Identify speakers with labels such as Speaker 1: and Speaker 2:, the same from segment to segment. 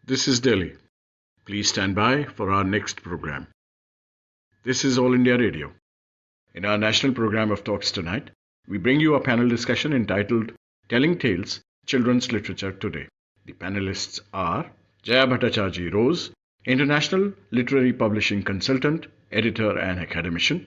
Speaker 1: This is Delhi. Please stand by for our next program. This is All India Radio. In our national program of talks tonight, we bring you a panel discussion entitled Telling Tales, Children's Literature Today. The panelists are Jaya Bhattacharji Rose, International Literary Publishing Consultant, Editor and Academician;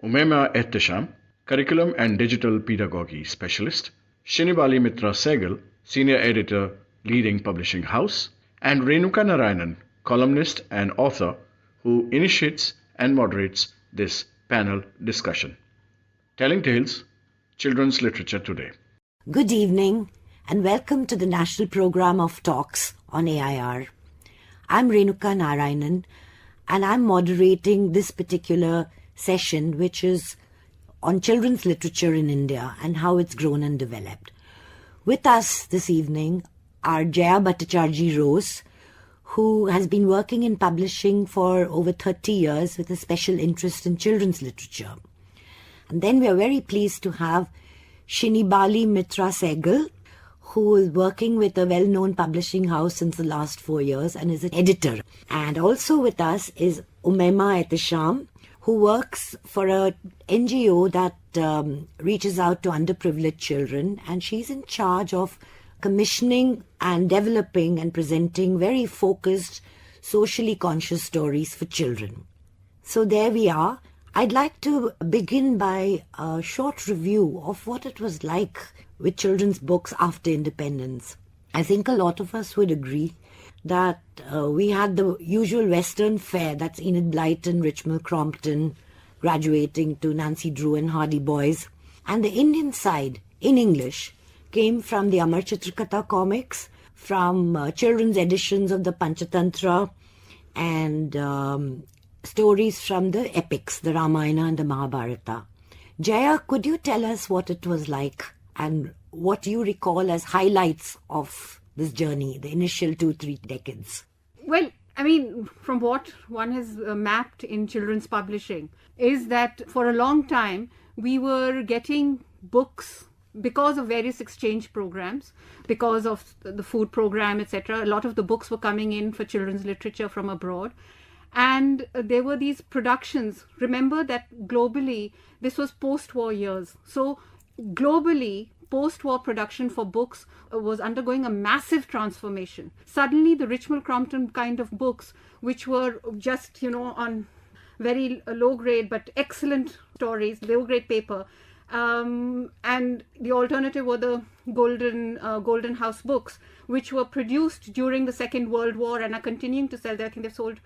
Speaker 1: Umaima Ehtasham, Curriculum and Digital Pedagogy Specialist; Shinibali Mitra Saigal, Senior Editor, Leading Publishing House; and Renuka Narayanan, columnist and author, who initiates and moderates this panel discussion. Telling Tales, Children's Literature Today.
Speaker 2: Good evening and welcome to the National Program of Talks on AIR. I'm Renuka Narayanan and I'm moderating this particular session, which is on children's literature in India and how it's grown and developed. With us this evening are Jaya Bhattacharji Rose, who has been working in publishing for over 30 years with a special interest in children's literature. And then we are very pleased to have Shinibali Mitra Saigal, who is working with a well-known publishing house since the last 4 years and is an editor. And also with us is Umaima Ehtasham, who works for a NGO that reaches out to underprivileged children, and she's in charge of commissioning and developing and presenting very focused, socially conscious stories for children. So there we are. I'd like to begin by a short review of what it was like with children's books after independence. I think a lot of us would agree that we had the usual Western fare, that's Enid Blyton, Richmal Crompton, graduating to Nancy Drew and Hardy Boys. And the Indian side, in English, came from the Amar Chitrakatha comics, from children's editions of the Panchatantra, and stories from the epics, the Ramayana and the Mahabharata. Jaya, could you tell us what it was like and what you recall as highlights of this journey, the initial 2-3 decades?
Speaker 3: Well, I mean, from what one has mapped in children's publishing is that for a long time we were getting books because of various exchange programs, because of the food program, etc. A lot of the books were coming in for children's literature from abroad. And there were these productions. Remember that globally, this was post-war years. So globally, post-war production for books was undergoing a massive transformation. Suddenly, the Richmal Crompton kind of books, which were just, on very low grade but excellent stories, low grade paper, and the alternative were the Golden House books, which were produced during the Second World War and are continuing to sell. I think they've sold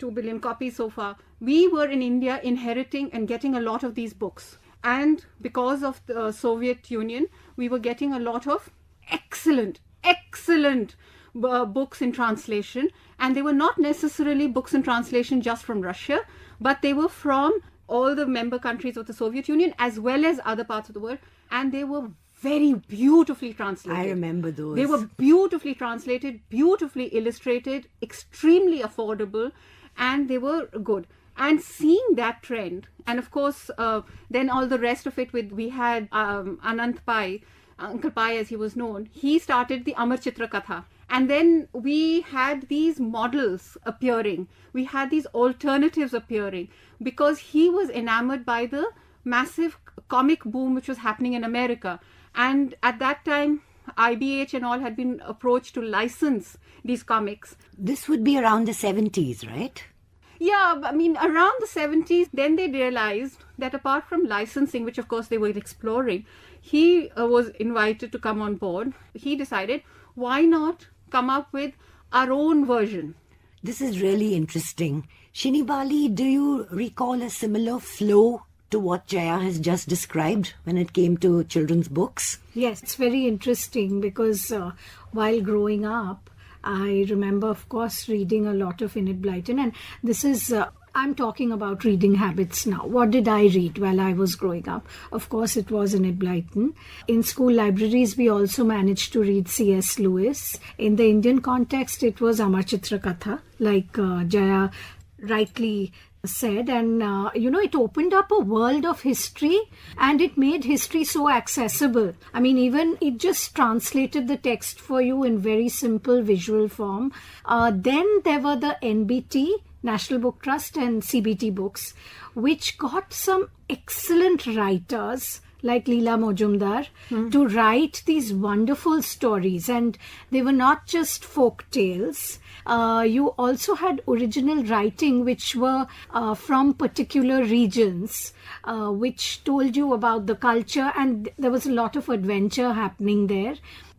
Speaker 3: 2 billion copies so far. We were in India inheriting and getting a lot of these books. And because of the Soviet Union, we were getting a lot of excellent books in translation. And they were not necessarily books in translation just from Russia, but they were from all the member countries of the Soviet Union as well as other parts of the world. And they were very beautifully translated.
Speaker 2: I remember those.
Speaker 3: They were beautifully translated, beautifully illustrated, extremely affordable, and they were good. And seeing that trend, and of course, then all the rest of it we had Anant Pai, Uncle Pai as he was known, he started the Amar Chitrakatha. And then we had these models appearing. We had these alternatives appearing because he was enamored by the massive comic boom which was happening in America. And at that time, IBH and all had been approached to license these comics.
Speaker 2: This would be around the 70s, right?
Speaker 3: Yeah, I mean, around the 70s, then they realized that apart from licensing, which of course they were exploring, he was invited to come on board. He decided, why not come up with our own version?
Speaker 2: This is really interesting. Shinibali, do you recall a similar flow to what Jaya has just described when it came to children's books?
Speaker 4: Yes, it's very interesting because while growing up, I remember, of course, reading a lot of Enid Blyton, and this is, I'm talking about reading habits now. What did I read while I was growing up? Of course, it was Enid Blyton. In school libraries, we also managed to read C.S. Lewis. In the Indian context, it was Amar Chitrakatha, like Jaya rightly said, and it opened up a world of history, and it made history so accessible. I mean, even it just translated the text for you in very simple visual form. Then there were the NBT, National Book Trust, and CBT books, which got some excellent writers like Leela Mojumdar to write these wonderful stories, and they were not just folk tales. You also had original writing which were from particular regions, which told you about the culture, and there was a lot of adventure happening there.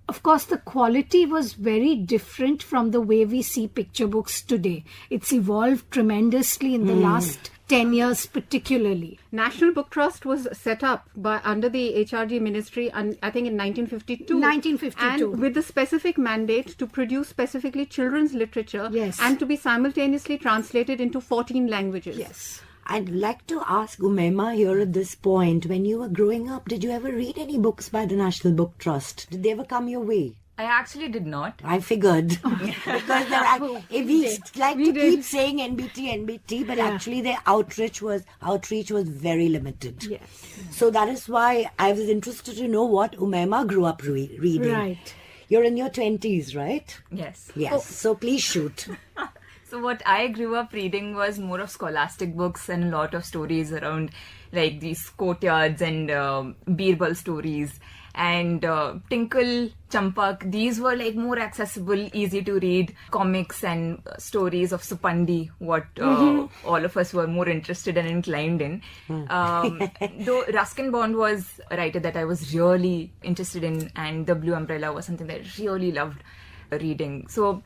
Speaker 4: Of course, the quality was very different from the way we see picture books today. It's evolved tremendously in the last 10 years particularly.
Speaker 3: National Book Trust was set up under the HRD ministry, I think in 1952.
Speaker 4: 1952.
Speaker 3: And with the specific mandate to produce specifically children's literature,
Speaker 4: Yes.
Speaker 3: and to be simultaneously translated into 14 languages.
Speaker 4: Yes.
Speaker 2: I'd like to ask Umaima here at this point, when you were growing up, did you ever read any books by the National Book Trust? Did they ever come your way?
Speaker 5: I actually did not.
Speaker 2: I figured. Because we like to keep saying NBT, but actually their outreach was very limited.
Speaker 4: Yes.
Speaker 2: So that is why I was interested to know what Umaima grew up reading.
Speaker 4: Right.
Speaker 2: You're in your 20s, right?
Speaker 5: Yes.
Speaker 2: Yes. So please shoot.
Speaker 5: So what I grew up reading was more of scholastic books and a lot of stories around like these courtyards and Birbal stories. And Tinkle, Champak, these were like more accessible, easy to read comics and stories of Supandi, what all of us were more interested and inclined in. Though Ruskin Bond was a writer that I was really interested in, and The Blue Umbrella was something that I really loved reading. So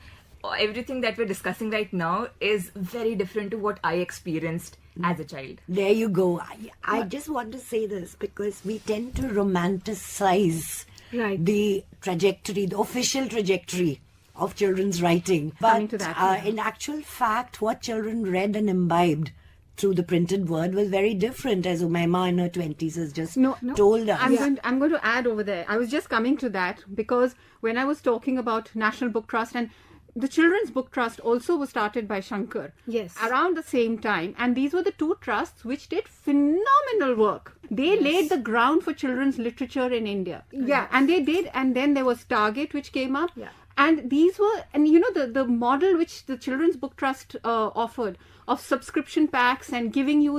Speaker 5: everything that we're discussing right now is very different to what I experienced as a child.
Speaker 2: There you go. I just want to say this because we tend to romanticize the trajectory, the official trajectory of children's writing.
Speaker 3: Coming
Speaker 2: But
Speaker 3: to that,
Speaker 2: in actual fact, what children read and imbibed through the printed word was very different, as Umaima in her 20s has just told us.
Speaker 3: I'm going to add over there. I was just coming to that because when I was talking about National Book Trust, and the Children's Book Trust also was started by Shankar.
Speaker 4: Yes.
Speaker 3: Around the same time. And these were the two trusts which did phenomenal work. They laid the ground for children's literature in India. Yeah, and they did. And then there was Target, which came up.
Speaker 4: Yeah.
Speaker 3: And these were, and the model which the Children's Book Trust offered of subscription packs and giving you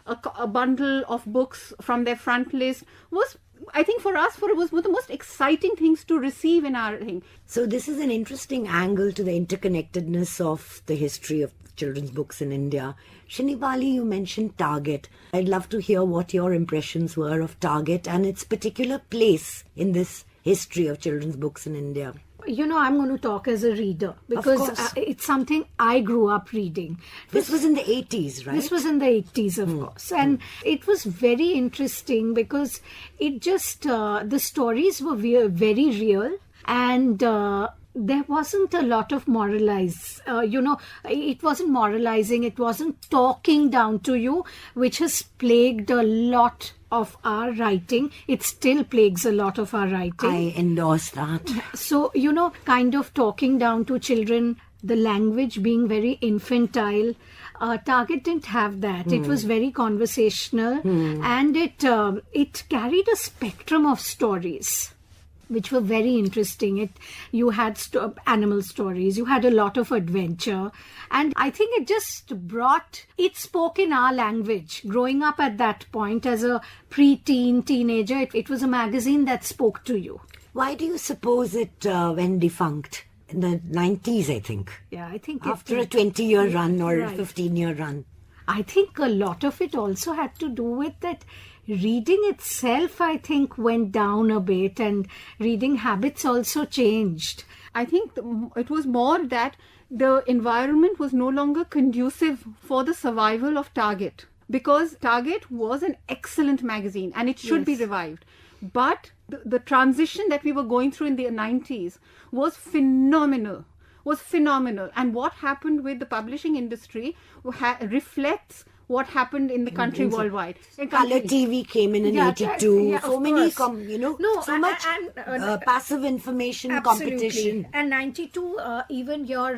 Speaker 3: a bundle of books from their front list was, I think for us, it was one of the most exciting things to receive in our thing.
Speaker 2: So this is an interesting angle to the interconnectedness of the history of children's books in India. Shinibali, you mentioned Target. I'd love to hear what your impressions were of Target and its particular place in this history of children's books in India.
Speaker 4: I'm going to talk as a reader because it's something I grew up reading.
Speaker 2: This was in the 80s, right?
Speaker 4: This was in the 80s, of course. And it was very interesting because it just, the stories were very real, and there wasn't a lot of it wasn't moralizing, it wasn't talking down to you, which has plagued a lot of our writing. It still plagues a lot of our writing.
Speaker 2: I endorse that.
Speaker 4: So, kind of talking down to children, the language being very infantile. Target didn't have that. It was very conversational, and it carried a spectrum of stories which were very interesting. You had animal stories, you had a lot of adventure, and I think it spoke in our language. Growing up at that point as a teenager, it was a magazine that spoke to you.
Speaker 2: Why do you suppose it went defunct? In the 90s, I think.
Speaker 4: Yeah, I think
Speaker 2: after a 20-year run or a 15-year run.
Speaker 4: I think a lot of it also had to do with that reading itself, I think, went down a bit, and reading habits also changed.
Speaker 3: I think it was more that the environment was no longer conducive for the survival of Target, because Target was an excellent magazine and it should be revived. But the transition that we were going through in the 90s was phenomenal. And what happened with the publishing industry reflects what happened in the country worldwide.
Speaker 2: Color TV came in
Speaker 4: Yeah,
Speaker 2: 82.
Speaker 4: yeah,
Speaker 2: So
Speaker 4: of
Speaker 2: many,
Speaker 4: course.
Speaker 2: so much passive information
Speaker 4: Absolutely.
Speaker 2: competition.
Speaker 4: And 92, even your,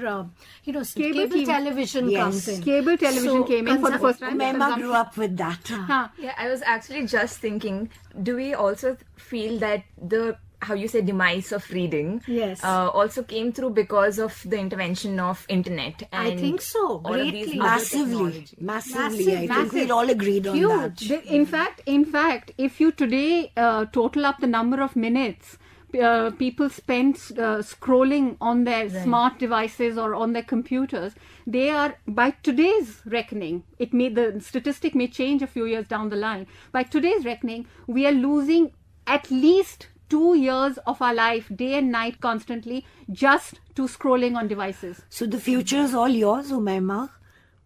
Speaker 4: cable
Speaker 3: TV.
Speaker 4: television
Speaker 2: Yes.
Speaker 4: comes in.
Speaker 3: Cable television came in for the first time.
Speaker 2: Umaima grew up with that.
Speaker 5: Yeah, I was actually just thinking, do we also feel that the how you say demise of reading
Speaker 4: Yes.
Speaker 5: also came through because of the intervention of internet? And
Speaker 4: I think so,
Speaker 5: all of these
Speaker 4: greatly.
Speaker 5: other
Speaker 2: Massively.
Speaker 5: technology.
Speaker 2: I think we'd all agreed on that.
Speaker 3: In fact, if you today total up the number of minutes people spend scrolling on their smart devices or on their computers, they are, by today's reckoning, the statistic may change a few years down the line. By today's reckoning, we are losing at least 2 years of our life, day and night, constantly, just to scrolling on devices.
Speaker 2: So the future is all yours, Umaima,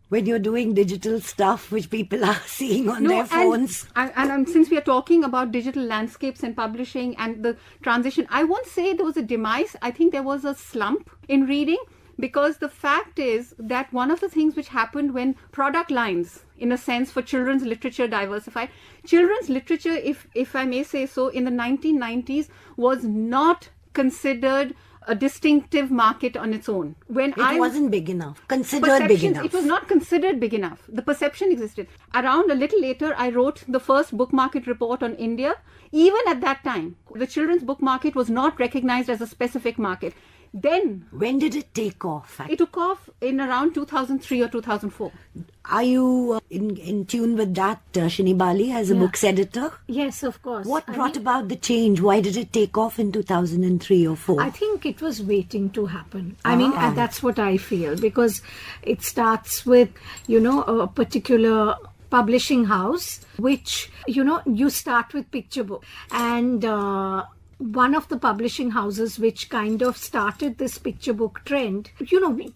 Speaker 2: when you're doing digital stuff which people are seeing on their phones.
Speaker 3: And since we are talking about digital landscapes and publishing and the transition, I won't say there was a demise. I think there was a slump in reading, because the fact is that one of the things which happened when product lines, in a sense, for children's literature diversified, children's literature, if I may say so, in the 1990s was not considered a distinctive market on its own. It
Speaker 2: wasn't big enough. Considered big enough.
Speaker 3: It was not considered big enough. The perception existed. Around a little later, I wrote the first book market report on India. Even at that time, the children's book market was not recognized as a specific market. Then,
Speaker 2: when did it take off?
Speaker 3: It took off in around 2003 or 2004.
Speaker 2: Are you in tune with that, Shinibali, as a books editor?
Speaker 4: Yes, of course.
Speaker 2: What brought about the change? Why did it take off in 2003 or 4?
Speaker 4: I think it was waiting to happen. I mean, and that's what I feel, because it starts with, a particular publishing house, which, you start with picture book. And one of the publishing houses which kind of started this picture book trend,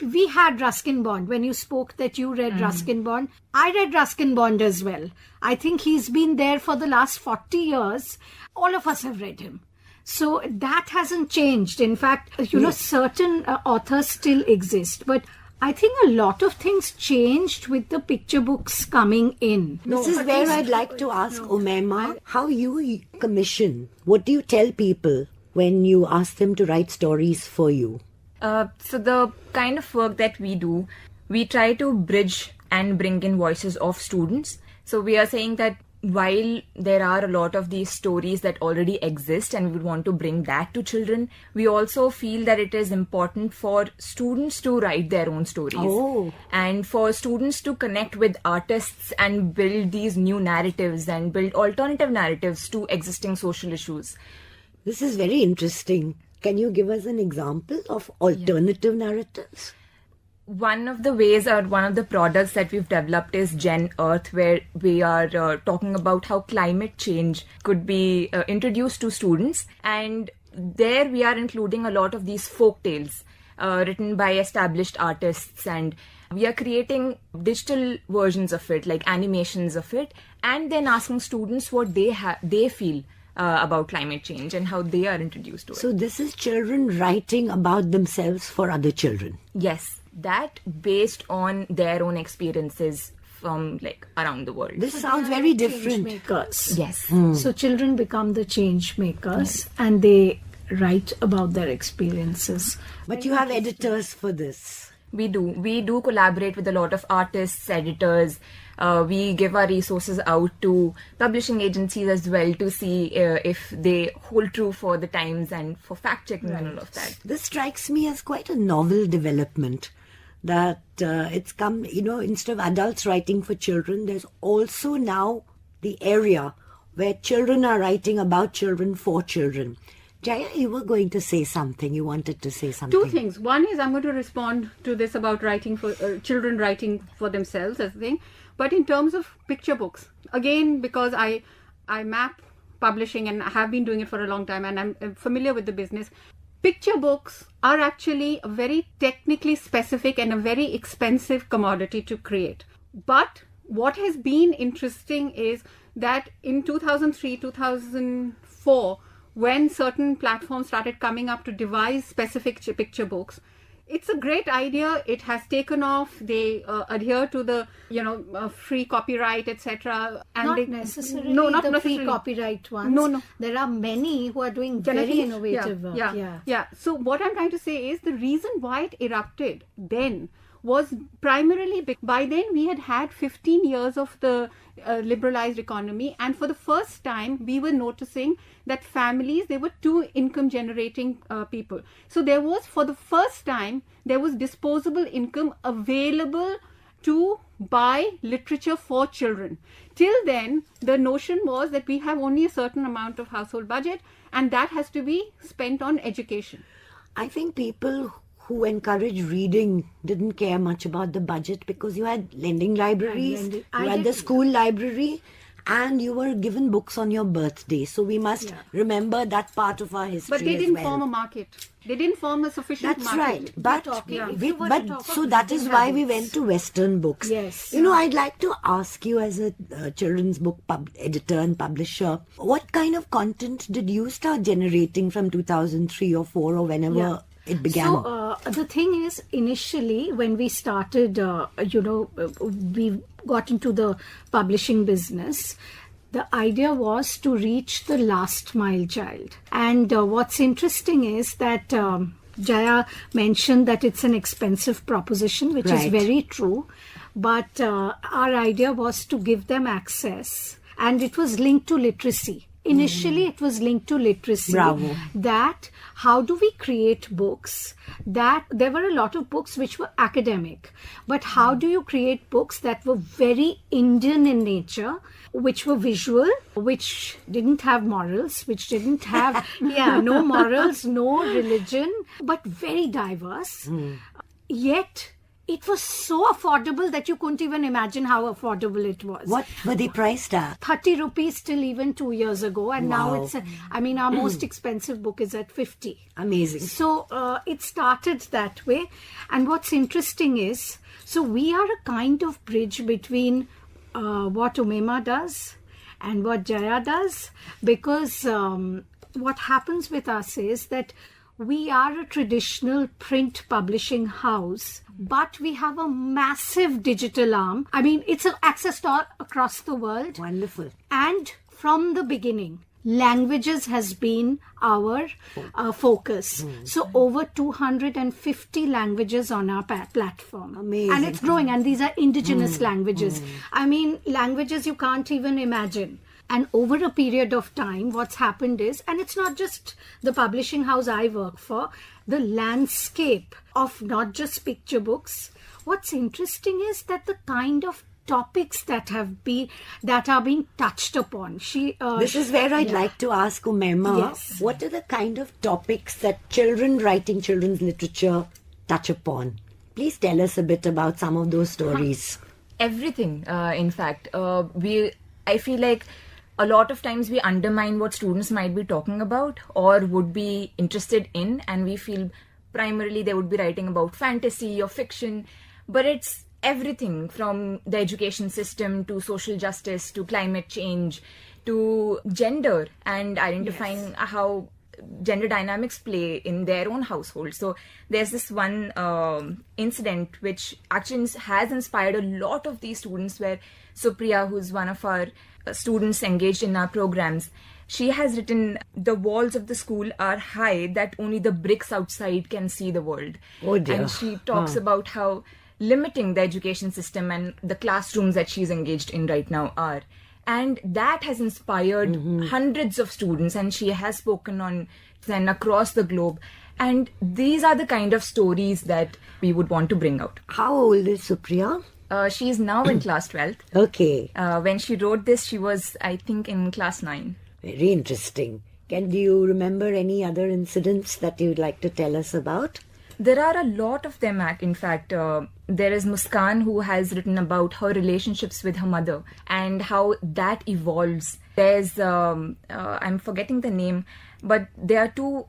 Speaker 4: we had Ruskin Bond. When you spoke that you read Ruskin Bond, I read Ruskin Bond as well. I think he's been there for the last 40 years. All of us have read him. So that hasn't changed. In fact, certain authors still exist. But I think a lot of things changed with the picture books coming in.
Speaker 2: This is where I'd like to ask Umaima, how you commission. What do you tell people when you ask them to write stories for you?
Speaker 5: So the kind of work that we do, we try to bridge and bring in voices of students. So we are saying that while there are a lot of these stories that already exist and we want to bring that to children, we also feel that it is important for students to write their own stories. And for students to connect with artists and build these new narratives and build alternative narratives to existing social issues.
Speaker 2: This is very interesting. Can you give us an example of alternative narratives?
Speaker 5: One of the ways or one of the products that we've developed is Gen Earth, where we are talking about how climate change could be introduced to students. And there we are including a lot of these folk tales written by established artists, and we are creating digital versions of it, like animations of it, and then asking students what they feel about climate change and how they are introduced to it.
Speaker 2: So this is children writing about themselves for other children.
Speaker 5: Yes, that based on their own experiences from around the world.
Speaker 2: This sounds very different.
Speaker 4: Makers.
Speaker 5: Yes.
Speaker 4: So children become the change makers and they write about their experiences.
Speaker 2: But you have editors for this.
Speaker 5: We do collaborate with a lot of artists, editors. We give our resources out to publishing agencies as well to see if they hold true for the times and for fact checking and all of that.
Speaker 2: This strikes me as quite a novel development, that it's come, instead of adults writing for children, there's also now the area where children are writing about children for children. Jaya, you were going to say something. You wanted to say something.
Speaker 3: Two things. One is I'm going to respond to this about writing for children writing for themselves as a thing. But in terms of picture books, again, because I map publishing and I have been doing it for a long time and I'm familiar with the business, picture books are actually a very technically specific and a very expensive commodity to create. But what has been interesting is that in 2003, 2004, when certain platforms started coming up to devise specific picture books, it's a great idea. It has taken off. They adhere to the, free copyright, etc. And
Speaker 4: Not necessarily
Speaker 3: not
Speaker 4: the
Speaker 3: necessarily.
Speaker 4: free copyright ones.
Speaker 3: No.
Speaker 4: There are many who are doing very innovative work.
Speaker 3: Yeah. So what I'm trying to say is the reason why it erupted then was primarily by then we had 15 years of the liberalized economy, and for the first time we were noticing that families, there were two income generating people. So there was, for the first time, there was disposable income available to buy literature for children. Till then, the notion was that we have only a certain amount of household budget and that has to be spent on education.
Speaker 2: I think people who encourage reading didn't care much about the budget because you had lending libraries, you had the school library, and you were given books on your birthday. So we must remember that part of our history.
Speaker 3: But they didn't
Speaker 2: as well.
Speaker 3: form a market. They didn't form a sufficient
Speaker 2: That's
Speaker 3: market.
Speaker 2: right. But so that is why we went to Western books.
Speaker 4: Yes.
Speaker 2: I'd like to ask you, as a children's book editor and publisher, what kind of content did you start generating from 2003 or 4 or whenever it began?
Speaker 4: So the thing is, initially when we started, we got into the publishing business, the idea was to reach the last mile child. And what's interesting is that Jaya mentioned that it's an expensive proposition, which is very true. But our idea was to give them access, and it was linked to literacy. Initially, it was linked to literacy.
Speaker 2: Bravo.
Speaker 4: That how do we create books that there were a lot of books which were academic, but how do you create books that were very Indian in nature, which were visual, which didn't have morals, which didn't have no morals, no religion, but very diverse. Yet it was so affordable that you couldn't even imagine how affordable it was.
Speaker 2: What were they priced at?
Speaker 4: 30 rupees till even 2 years ago. And now it's, our most expensive book is at 50.
Speaker 2: Amazing.
Speaker 4: So it started that way. And what's interesting is, so we are a kind of bridge between what Umaima does and what Jaya does. Because what happens with us is that we are a traditional print publishing house, but we have a massive digital arm. It's accessed all across the world.
Speaker 2: Wonderful.
Speaker 4: And from the beginning, languages has been our focus. So over 250 languages on our platform.
Speaker 2: Amazing.
Speaker 4: And it's growing, and these are indigenous languages. Languages you can't even imagine. And over a period of time, what's happened is, and it's not just the publishing house I work for, the landscape of not just picture books. What's interesting is that the kind of topics that are being touched upon.
Speaker 2: This is where I'd like to ask Umaima,
Speaker 4: Yes.
Speaker 2: what are the kind of topics that children writing children's literature touch upon? Please tell us a bit about some of those stories.
Speaker 5: Everything, in fact. I feel like a lot of times we undermine what students might be talking about or would be interested in, and we feel primarily they would be writing about fantasy or fiction, but it's everything from the education system to social justice to climate change to gender and identifying how gender dynamics play in their own household. So there's this one incident which actually has inspired a lot of these students, where Supriya, who's one of our students engaged in our programs, she has written, the walls of the school are high that only the bricks outside can see the world.
Speaker 2: Oh dear.
Speaker 5: And she talks about how limiting the education system and the classrooms that she's engaged in right now are. And that has inspired hundreds of students, and she has spoken on then across the globe. And these are the kind of stories that we would want to bring out.
Speaker 2: How old is Supriya?
Speaker 5: She is now in class 12th.
Speaker 2: Okay.
Speaker 5: When she wrote this, she was, I think, in class 9.
Speaker 2: Very interesting. Do you remember any other incidents that you'd like to tell us about?
Speaker 5: There are a lot of them, in fact. There is Muskan, who has written about her relationships with her mother and how that evolves. There's, I'm forgetting the name, but there are two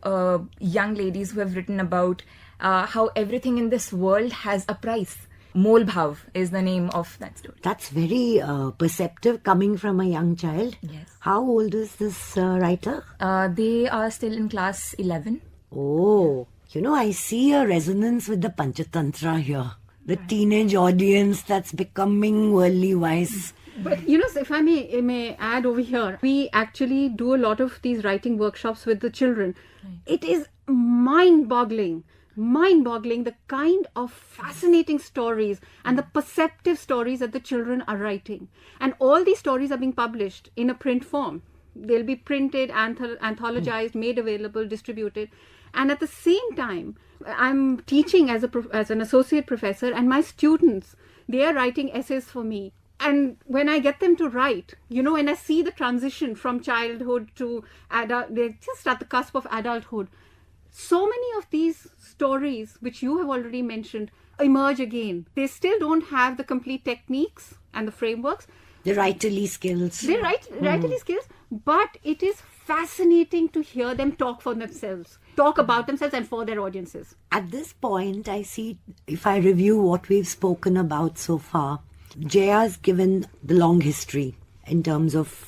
Speaker 5: young ladies who have written about how everything in this world has a price. Mol Bhav is the name of that story.
Speaker 2: That's very perceptive coming from a young child.
Speaker 5: Yes.
Speaker 2: How old is this writer?
Speaker 5: They are still in class 11.
Speaker 2: Oh, I see a resonance with the Panchatantra here. The teenage audience that's becoming worldly wise.
Speaker 3: But if I may add over here, we actually do a lot of these writing workshops with the children. It is mind-boggling the kind of fascinating stories and the perceptive stories that the children are writing. And all these stories are being published in a print form. They'll be printed, anthologized, made available, distributed. And at the same time, I'm teaching as an associate professor, and my students, they are writing essays for me. And when I get them to write, when I see the transition from childhood to adult, they're just at the cusp of adulthood. So many of these stories, which you have already mentioned, emerge again. They still don't have the complete techniques and the frameworks.
Speaker 2: The writerly skills.
Speaker 3: They're writerly skills, but it is fascinating to hear them talk for themselves, talk about themselves and for their audiences.
Speaker 2: At this point, I see, if I review what we've spoken about so far, Jaya's given the long history in terms of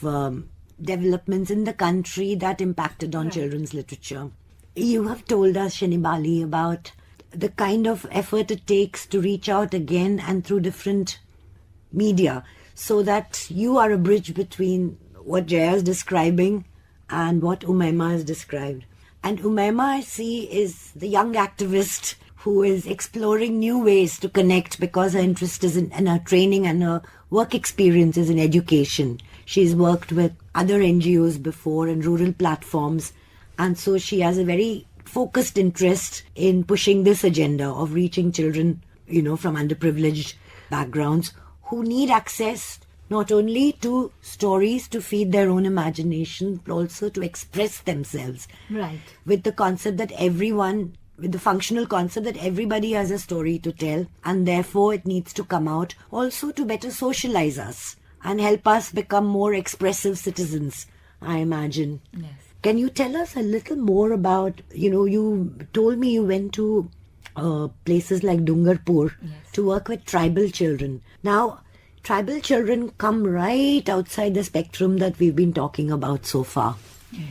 Speaker 2: developments in the country that impacted on children's literature. You have told us, Shinibali, about the kind of effort it takes to reach out again and through different media, so that you are a bridge between what Jaya is describing and what Umaima has described. And Umaima, I see, is the young activist who is exploring new ways to connect because her interest is in her training and her work experience is in education. She's worked with other NGOs before and rural platforms, and so she has a very focused interest in pushing this agenda of reaching children, from underprivileged backgrounds who need access not only to stories to feed their own imagination, but also to express themselves.
Speaker 4: Right.
Speaker 2: With the concept that with the functional concept that everybody has a story to tell, and therefore it needs to come out also to better socialize us and help us become more expressive citizens, I imagine.
Speaker 5: Yes.
Speaker 2: Can you tell us a little more about, you told me you went to places like Dungarpur to work with tribal children. Now, tribal children come right outside the spectrum that we've been talking about so far.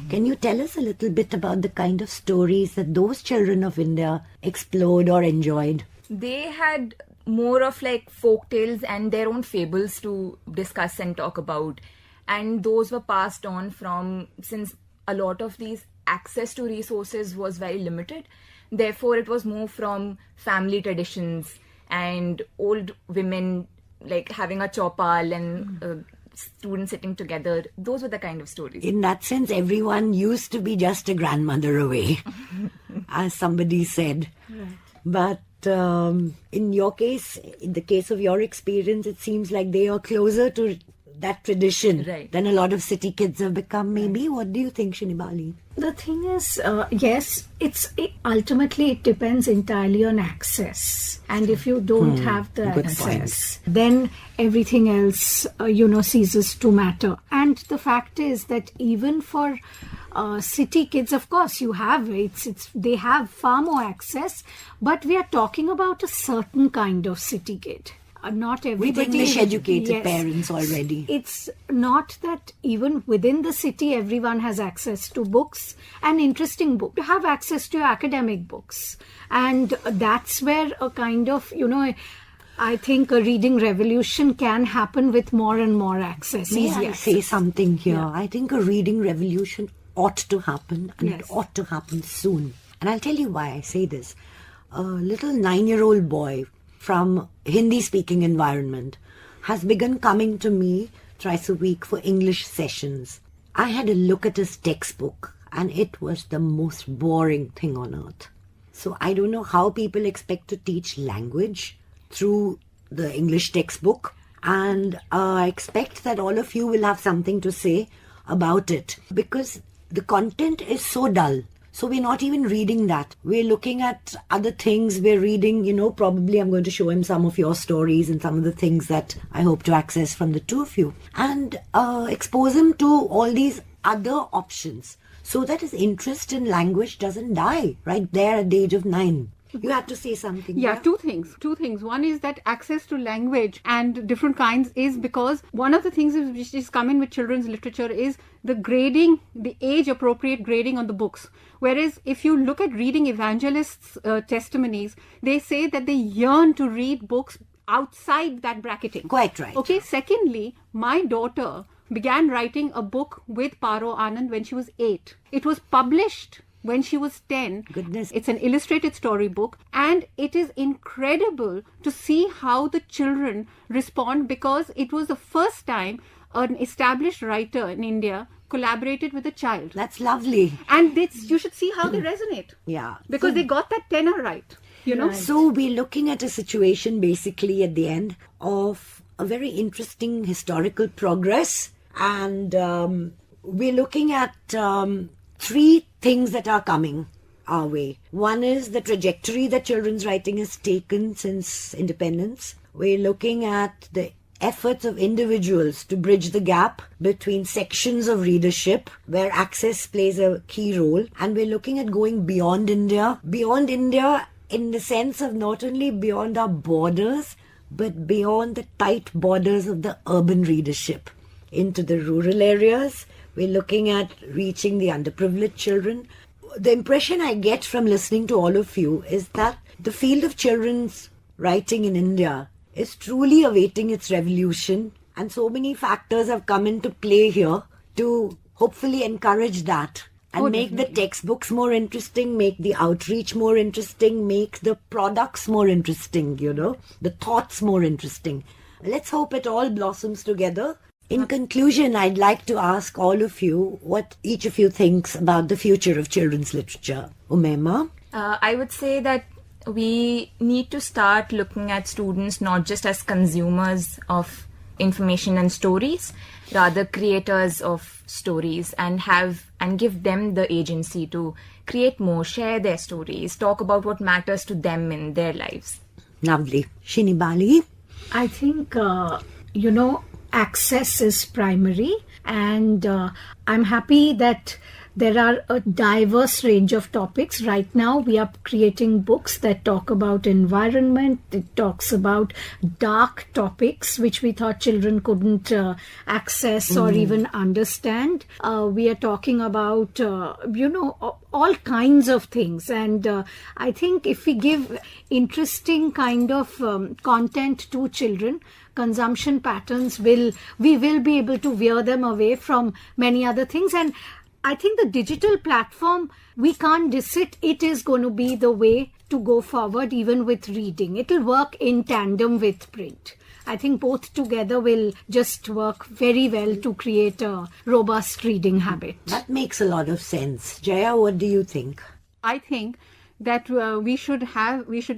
Speaker 2: Can you tell us a little bit about the kind of stories that those children of India explored or enjoyed?
Speaker 5: They had more of like folk tales and their own fables to discuss and talk about. And those were passed on since a lot of these access to resources was very limited. Therefore, it was more from family traditions and old women like having a chopal and students sitting together. Those were the kind of stories.
Speaker 2: In that sense, everyone used to be just a grandmother away, as somebody said.
Speaker 4: Right.
Speaker 2: But in your case, in the case of your experience, it seems like they are closer to that tradition than a lot of city kids have become, maybe. What do you think, Shinibali?
Speaker 4: The thing is, yes, ultimately it depends entirely on access. And if you don't have the access, then everything else, ceases to matter. And the fact is that even for city kids, of course, they have far more access, but we are talking about a certain kind of city kid. Not everybody.
Speaker 2: With English-educated parents already.
Speaker 4: It's not that even within the city everyone has access to books and interesting books. You have access to academic books. And that's where a kind of, I think a reading revolution can happen with more and more access.
Speaker 2: May I say something here? Yeah. I think a reading revolution ought to happen, and it ought to happen soon. And I'll tell you why I say this. A little 9-year-old boy from Hindi-speaking environment has begun coming to me thrice a week for English sessions. I had a look at his textbook and it was the most boring thing on earth. So I don't know how people expect to teach language through the English textbook, and I expect that all of you will have something to say about it because the content is so dull. So we're not even reading that. We're looking at other things. We're reading, probably I'm going to show him some of your stories and some of the things that I hope to access from the two of you. And expose him to all these other options so that his interest in language doesn't die right there at the age of 9. You had to say something.
Speaker 3: Yeah, two things. One is that access to language and different kinds is because one of the things which is coming with children's literature is the grading, the age-appropriate grading on the books. Whereas if you look at reading evangelists' testimonies, they say that they yearn to read books outside that bracketing.
Speaker 2: Quite right.
Speaker 3: Okay, secondly, my daughter began writing a book with Paro Anand when she was 8. It was published when she was 10.
Speaker 2: Goodness.
Speaker 3: It's an illustrated storybook, and it is incredible to see how the children respond, because it was the first time an established writer in India collaborated with a child.
Speaker 2: That's lovely.
Speaker 3: And you should see how they resonate.
Speaker 2: Yeah.
Speaker 3: Because they got that tenor right. You know?
Speaker 2: So we're looking at a situation basically at the end of a very interesting historical progress, and we're looking at three things that are coming our way. One is the trajectory that children's writing has taken since independence. We're looking at the efforts of individuals to bridge the gap between sections of readership where access plays a key role. And we're looking at going beyond India in the sense of not only beyond our borders, but beyond the tight borders of the urban readership into the rural areas. We're looking at reaching the underprivileged children. The impression I get from listening to all of you is that the field of children's writing in India is truly awaiting its revolution, and so many factors have come into play here to hopefully encourage that and make the textbooks more interesting, make the outreach more interesting, make the products more interesting, the thoughts more interesting. Let's hope it all blossoms together. In conclusion, I'd like to ask all of you what each of you thinks about the future of children's literature. Umaima?
Speaker 5: I would say that we need to start looking at students not just as consumers of information and stories, rather creators of stories, and give them the agency to create more, share their stories, talk about what matters to them in their lives.
Speaker 2: Lovely. Shinibali?
Speaker 4: I think, access is primary, and I'm happy that there are a diverse range of topics. Right now we are creating books that talk about environment, it talks about dark topics which we thought children couldn't access or even understand. We are talking about all kinds of things, and I think if we give interesting kind of content to children, consumption patterns we will be able to veer them away from many other things. And I think the digital platform, we can't diss it. It is going to be the way to go forward, even with reading. It'll work in tandem with print. I think both together will just work very well to create a robust reading habit.
Speaker 2: That makes a lot of sense. Jaya, what do you think?
Speaker 3: I think that we should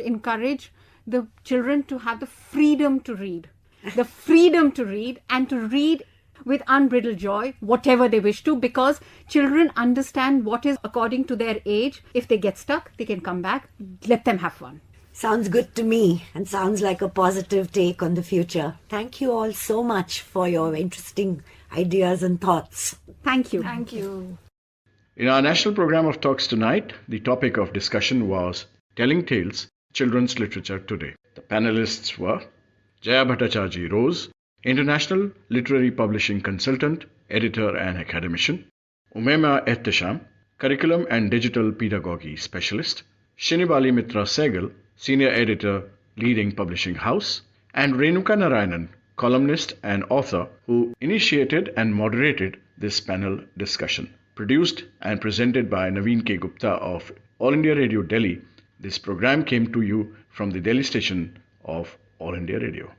Speaker 3: encourage the children to have the freedom to read. The freedom to read, and to read with unbridled joy, whatever they wish to, because children understand what is according to their age. If they get stuck, they can come back. Let them have fun.
Speaker 2: Sounds good to me, and sounds like a positive take on the future. Thank you all so much for your interesting ideas and thoughts.
Speaker 3: Thank you.
Speaker 5: Thank you.
Speaker 1: In our national program of talks tonight, the topic of discussion was Telling Tales, Children's Literature Today. The panelists were Jaya Bhattacharji Rose, International Literary Publishing Consultant, Editor and Academician; Umaima Ehtasham, Curriculum and Digital Pedagogy Specialist; Shinibali Mitra Saigal, Senior Editor, Leading Publishing House; and Renuka Narayanan, columnist and author, who initiated and moderated this panel discussion. Produced and presented by Naveen K. Gupta of All India Radio Delhi, this program came to you from the Delhi station of All India Radio.